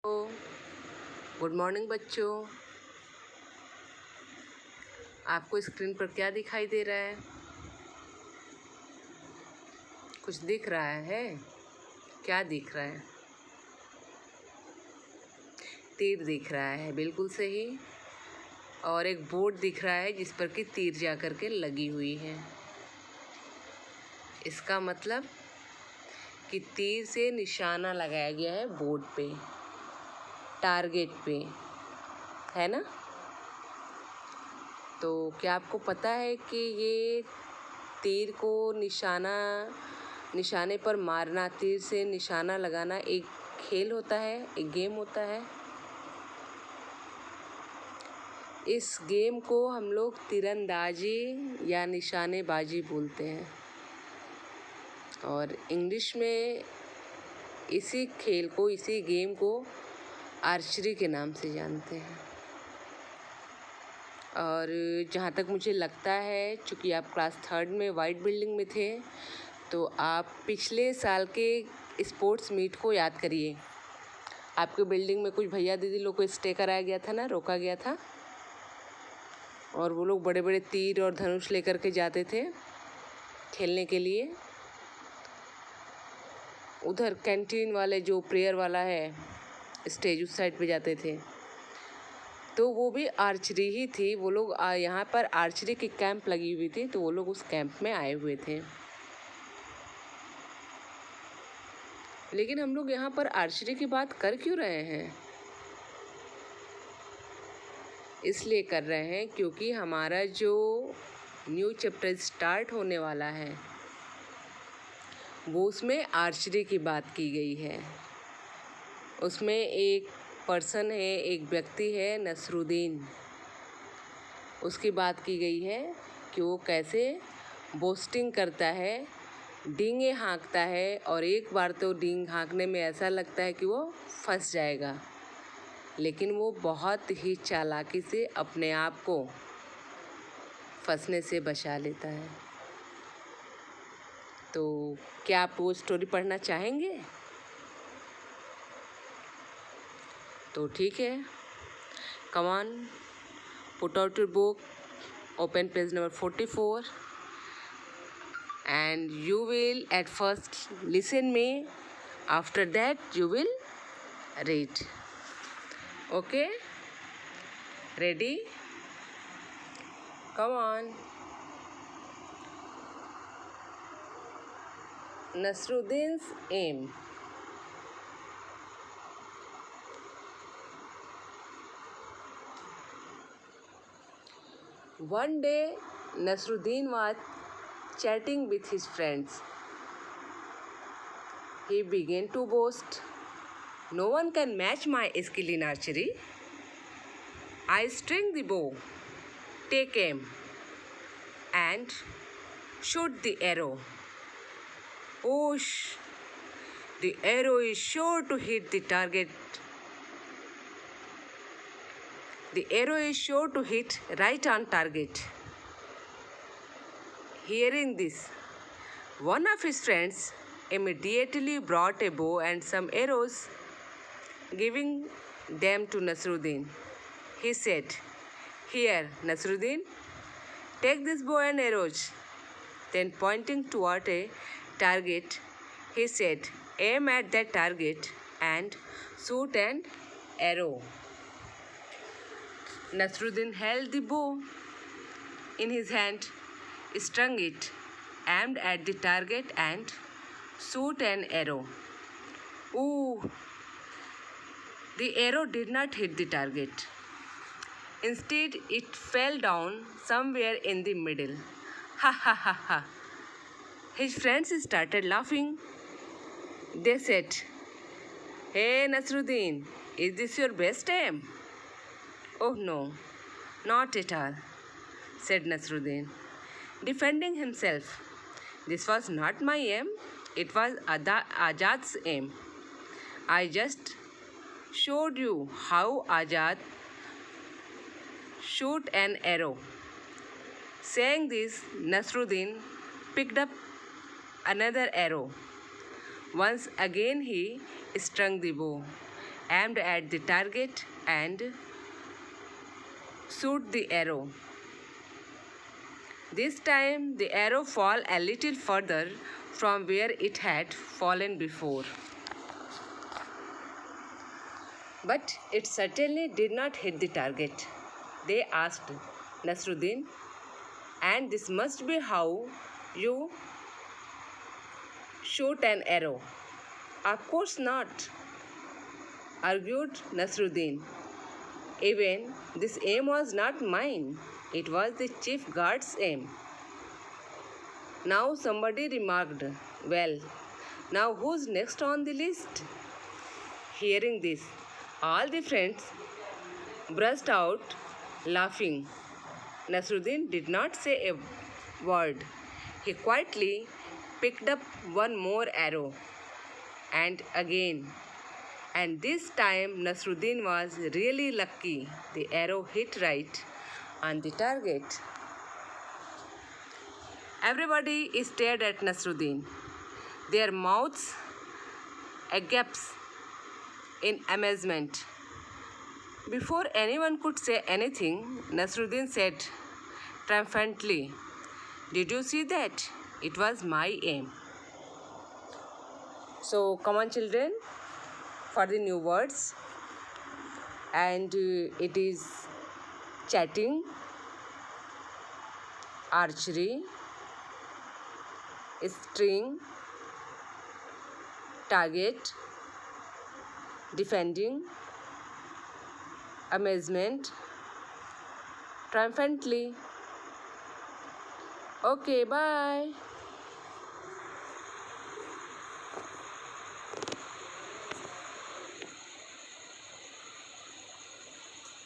Good morning बच्चों। आपको screen पर क्या दिखाई दे रहा है? कुछ दिख रहा है? क्या दिख रहा है? तीर दिख रहा है, बिल्कुल सही। और एक बोर्ड दिख रहा है जिस पर कि तीर जा कर के लगी हुई है। इसका मतलब कि तीर से निशाना लगाया गया है बोर्ड पे, टारगेट पे, है ना? तो क्या आपको पता है कि ये तीर को निशाने पर मारना, तीर से निशाना लगाना एक खेल होता है, एक गेम होता है। इस गेम को हम लोग तीरंदाजी या निशानेबाजी बोलते हैं, और इंग्लिश में इसी खेल को, इसी गेम को आर्चरी के नाम से जानते हैं। और जहाँ तक मुझे लगता है, चूँकि आप क्लास 3 में वाइट बिल्डिंग में थे, तो आप पिछले साल के स्पोर्ट्स मीट को याद करिए। आपके बिल्डिंग में कुछ भैया दीदी लोग को स्टे कराया गया था ना, रोका गया था, और वो लोग बड़े बड़े तीर और धनुष लेकर के जाते थे खेलने के लिए। उधर कैंटीन वाले जो प्रेयर वाला है, स्टेज उस साइड पे जाते थे, तो वो भी आर्चरी ही थी। वो लोग यहाँ पर आर्चरी की कैंप लगी हुई थी, तो वो लोग उस कैंप में आए हुए थे। लेकिन हम लोग यहाँ पर आर्चरी की बात कर क्यों रहे हैं? इसलिए कर रहे हैं क्योंकि हमारा जो न्यू चैप्टर स्टार्ट होने वाला है, वो उसमें आर्चरी की बात की गई है। उसमें एक पर्सन है, एक व्यक्ति है, नसरुद्दीन। उसकी बात की गई है कि वो कैसे बोस्टिंग करता है, डींगे हाँकता है, और एक बार तो डींग हाँकने में ऐसा लगता है कि वो फंस जाएगा, लेकिन वो बहुत ही चालाकी से अपने आप को फंसने से बचा लेता है। तो क्या आप वो स्टोरी पढ़ना चाहेंगे? तो ठीक है, come on, put out your book, open page number 44, and you will at first listen me, after that you will read. Okay, ready? Come on. Nasruddin's aim. One day Nasruddin was chatting with his friends. He began to boast, "No one can match my skill in archery. I string the bow, take aim, and shoot the arrow. Whoosh! The arrow is sure to hit the target. The arrow is sure to hit right on target." Hearing this, one of his friends immediately brought a bow and some arrows, giving them to Nasruddin. He said, "Here, Nasruddin, take this bow and arrows." Then pointing toward a target, he said, "Aim at that target and shoot an arrow." Nasruddin held the bow in his hand, strung it, aimed at the target, and shoot an arrow. Ooh! The arrow did not hit the target. Instead, it fell down somewhere in the middle. Ha ha ha ha! His friends started laughing. They said, "Hey Nasruddin, is this your best aim?" "Oh no, not at all," said Nasruddin, defending himself. "This was not my aim, it was Azad's aim. I just showed you how Azad shoot an arrow." Saying this, Nasruddin picked up another arrow. Once again he strung the bow, aimed at the target and shoot the arrow. This time the arrow fell a little further from where it had fallen before. But it certainly did not hit the target. They asked Nasruddin, and this must be how you shoot an arrow. Of course not, argued Nasruddin. Even this aim was not mine. It was the chief guard's aim. Now somebody remarked, well, now who's next on the list? Hearing this, all the friends burst out laughing. Nasruddin did not say a word. He quietly picked up one more arrow. And again. And this time Nasruddin was really lucky. The arrow hit right on the target. Everybody stared at Nasruddin, their mouths agape in amazement. Before anyone could say anything, Nasruddin said triumphantly, "Did you see that? It was my aim." So, come on, children, for the new words. And it is chatting, archery, string, target, defending, amazement, triumphantly. Okay, bye.